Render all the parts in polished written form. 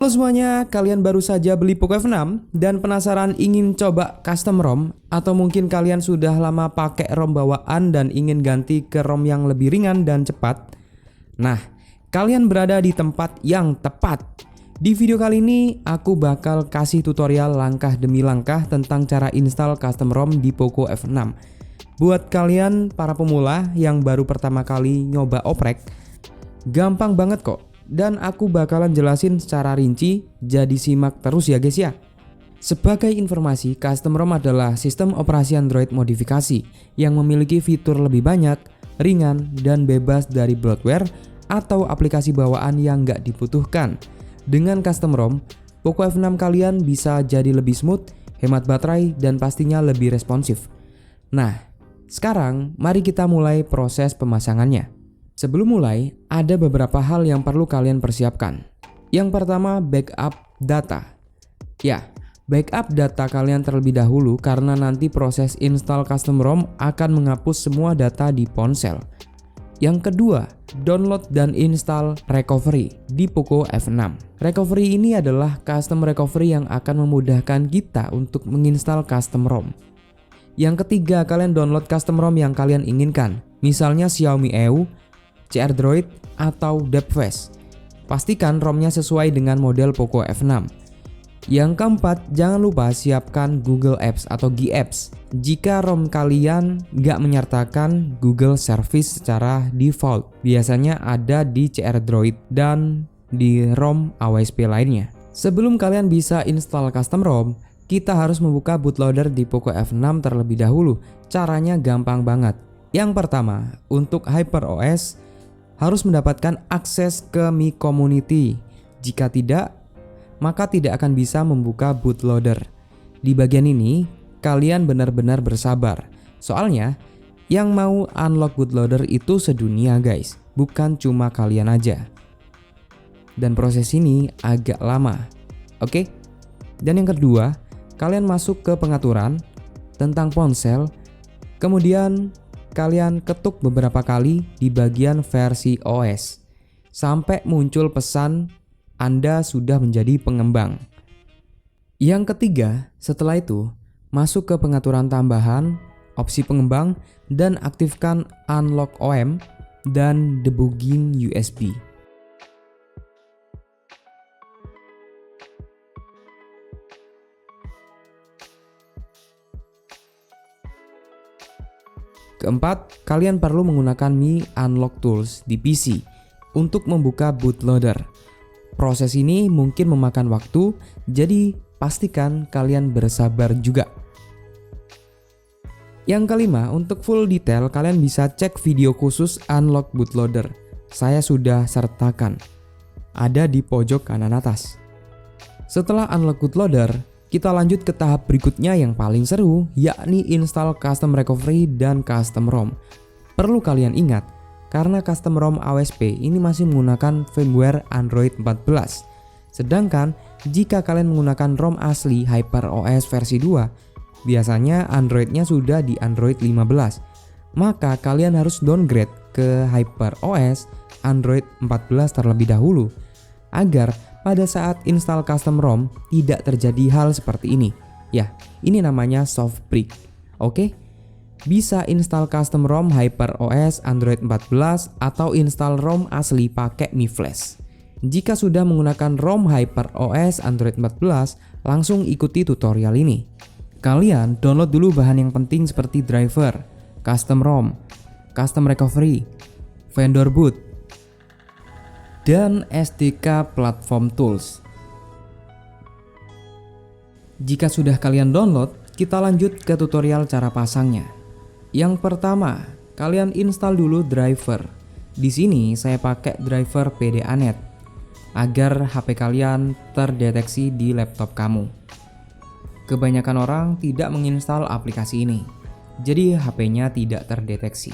Halo semuanya, kalian baru saja beli Poco F6 dan penasaran ingin coba custom ROM, atau mungkin kalian sudah lama pakai ROM bawaan dan ingin ganti ke ROM yang lebih ringan dan cepat? Nah, kalian berada di tempat yang tepat. Di video kali ini aku bakal kasih tutorial langkah demi langkah tentang cara install custom ROM di Poco F6. Buat kalian para pemula yang baru pertama kali nyoba oprek, gampang banget kok. Dan aku bakalan jelasin secara rinci, jadi simak terus ya guys ya. Sebagai informasi, custom ROM adalah sistem operasi Android modifikasi yang memiliki fitur lebih banyak, ringan, dan bebas dari bloatware atau aplikasi bawaan yang nggak dibutuhkan. Dengan custom ROM, Poco F6 kalian bisa jadi lebih smooth, hemat baterai, dan pastinya lebih responsif. Nah, sekarang mari kita mulai proses pemasangannya. Sebelum mulai, ada beberapa hal yang perlu kalian persiapkan. Yang pertama, backup data. Ya, backup data kalian terlebih dahulu karena nanti proses install custom ROM akan menghapus semua data di ponsel. Yang kedua, download dan install recovery di Poco F6. Recovery ini adalah custom recovery yang akan memudahkan kita untuk menginstal custom ROM. Yang ketiga, kalian download custom ROM yang kalian inginkan, misalnya Xiaomi EU, CR Droid, atau Depthfast. Pastikan ROM-nya sesuai dengan model Poco F6. Yang keempat, jangan lupa siapkan Google Apps atau GApps jika ROM kalian nggak menyertakan Google Service secara default. Biasanya ada di CR Droid dan di ROM AWSP lainnya. Sebelum kalian bisa install custom ROM, kita harus membuka bootloader di Poco F6 terlebih dahulu. Caranya gampang banget. Yang pertama, untuk HyperOS harus mendapatkan akses ke Mi Community. Jika tidak, maka tidak akan bisa membuka bootloader. Di bagian ini, kalian benar-benar bersabar. Soalnya, yang mau unlock bootloader itu sedunia guys, bukan cuma kalian aja. Dan proses ini agak lama. Oke? Dan yang kedua, kalian masuk ke pengaturan tentang ponsel, kemudian kalian ketuk beberapa kali di bagian versi OS sampai muncul pesan Anda sudah menjadi pengembang. Yang ketiga, setelah itu masuk ke pengaturan tambahan, opsi pengembang, dan aktifkan unlock OM dan debugging USB. Keempat, kalian perlu menggunakan Mi Unlock Tools di PC untuk membuka bootloader. Proses ini mungkin memakan waktu, jadi pastikan kalian bersabar juga. Yang kelima, untuk full detail kalian bisa cek video khusus unlock bootloader. Saya sudah sertakan. Ada di pojok kanan atas. Setelah unlock bootloader, kita lanjut ke tahap berikutnya yang paling seru, yakni install custom recovery dan custom ROM. Perlu kalian ingat, karena custom ROM AWSP ini masih menggunakan firmware Android 14. Sedangkan jika kalian menggunakan ROM asli HyperOS versi 2, biasanya Androidnya sudah di Android 15. Maka kalian harus downgrade ke HyperOS Android 14 terlebih dahulu, agar pada saat install custom ROM tidak terjadi hal seperti ini. Ya, ini namanya soft break. Oke? Bisa install custom ROM HyperOS Android 14 atau install ROM asli pakai Mi Flash. Jika sudah menggunakan ROM HyperOS Android 14, langsung ikuti tutorial ini. Kalian download dulu bahan yang penting seperti driver, custom ROM, custom recovery, vendor boot, dan SDK Platform Tools. Jika sudah kalian download, kita lanjut ke tutorial cara pasangnya. Yang pertama, kalian install dulu driver. Di sini saya pakai driver PDA-Net agar HP kalian terdeteksi di laptop kamu. Kebanyakan orang tidak menginstal aplikasi ini, jadi HP-nya tidak terdeteksi.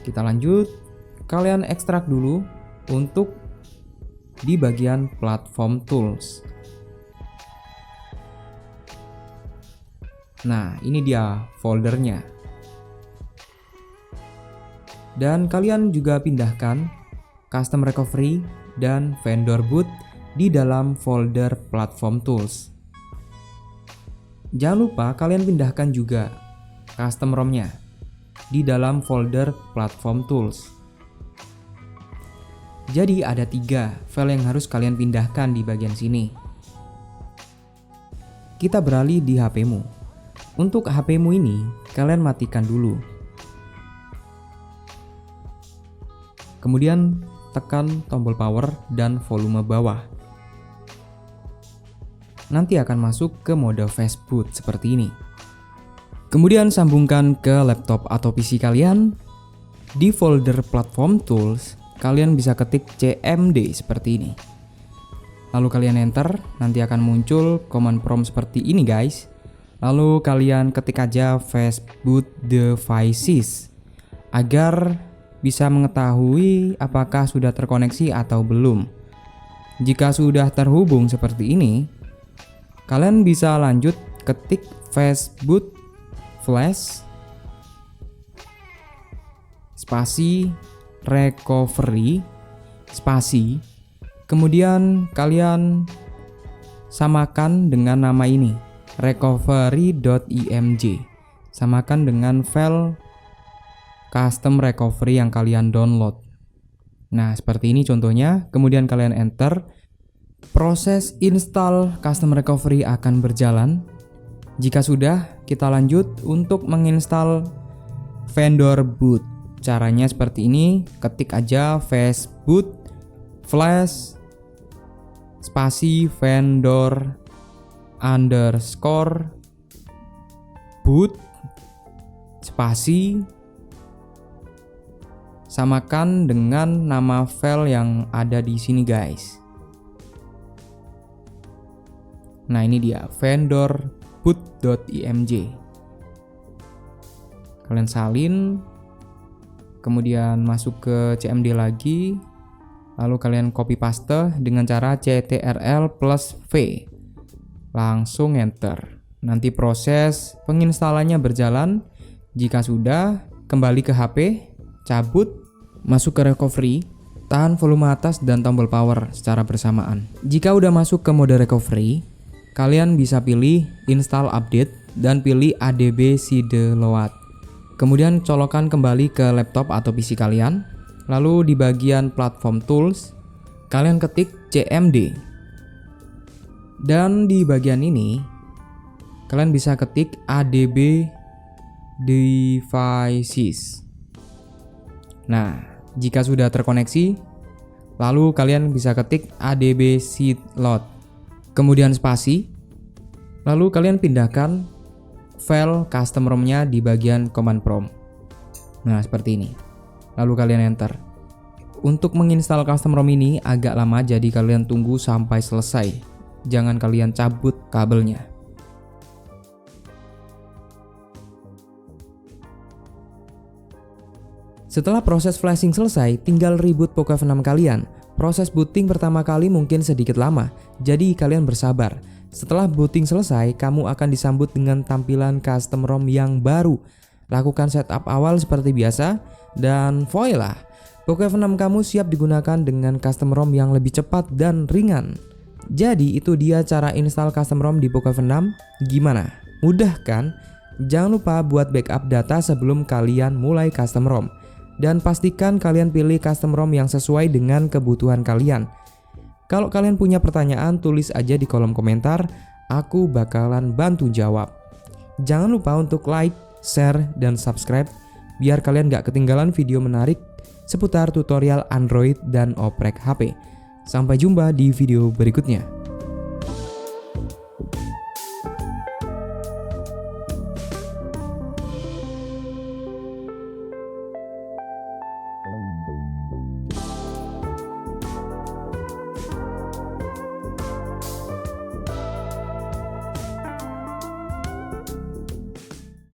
Kita lanjut, kalian ekstrak dulu untuk di bagian platform tools. Nah, ini dia foldernya. Dan kalian juga pindahkan custom recovery dan vendor boot di dalam folder platform tools. Jangan lupa kalian pindahkan juga custom ROM-nya di dalam folder platform tools. Jadi ada 3 file yang harus kalian pindahkan di bagian sini. Kita beralih di HP-mu. Untuk HP-mu ini, kalian matikan dulu. Kemudian tekan tombol power dan volume bawah. Nanti akan masuk ke mode fast boot seperti ini. Kemudian sambungkan ke laptop atau PC kalian. Di folder platform tools, kalian bisa ketik cmd seperti ini. Lalu kalian enter, nanti akan muncul command prompt seperti ini guys. Lalu kalian ketik aja fast boot devices agar bisa mengetahui apakah sudah terkoneksi atau belum. Jika sudah terhubung seperti ini, kalian bisa lanjut ketik fast boot flash spasi recovery spasi, kemudian kalian samakan dengan nama ini recovery.img, samakan dengan file custom recovery yang kalian download. Nah seperti ini contohnya, kemudian kalian enter. Proses install custom recovery akan berjalan. Jika sudah, kita lanjut untuk menginstal vendor boot. Caranya seperti ini, ketik aja fast boot flash spasi vendor underscore boot spasi, samakan dengan nama file yang ada di sini guys. Nah ini dia vendor boot.img. Kalian salin, kemudian masuk ke cmd lagi, lalu kalian copy paste dengan cara ctrl+v, langsung enter. Nanti proses penginstalannya berjalan. Jika sudah, kembali ke HP, cabut, masuk ke recovery, tahan volume atas dan tombol power secara bersamaan. Jika udah masuk ke mode recovery, kalian bisa pilih install update dan pilih adb sideload. Kemudian colokkan kembali ke laptop atau PC kalian. Lalu di bagian platform tools, kalian ketik cmd. Dan di bagian ini, kalian bisa ketik adb devices. Nah, jika sudah terkoneksi, lalu kalian bisa ketik adb sideload. Kemudian spasi, lalu kalian pindahkan file custom ROM-nya di bagian command prompt. Nah, seperti ini. Lalu kalian enter. Untuk menginstal custom ROM ini agak lama, jadi kalian tunggu sampai selesai. Jangan kalian cabut kabelnya. Setelah proses flashing selesai, tinggal reboot Poco F6 kalian. Proses booting pertama kali mungkin sedikit lama, jadi kalian bersabar. Setelah booting selesai, kamu akan disambut dengan tampilan custom ROM yang baru. Lakukan setup awal seperti biasa, dan voila, Poco F6 kamu siap digunakan dengan custom ROM yang lebih cepat dan ringan. Jadi itu dia cara install custom ROM di Poco F6. Gimana? Mudah kan? Jangan lupa buat backup data sebelum kalian mulai custom ROM. Dan pastikan kalian pilih custom ROM yang sesuai dengan kebutuhan kalian. Kalau kalian punya pertanyaan, tulis aja di kolom komentar. Aku bakalan bantu jawab. Jangan lupa untuk like, share, dan subscribe biar kalian gak ketinggalan video menarik seputar tutorial Android dan oprek HP. Sampai jumpa di video berikutnya.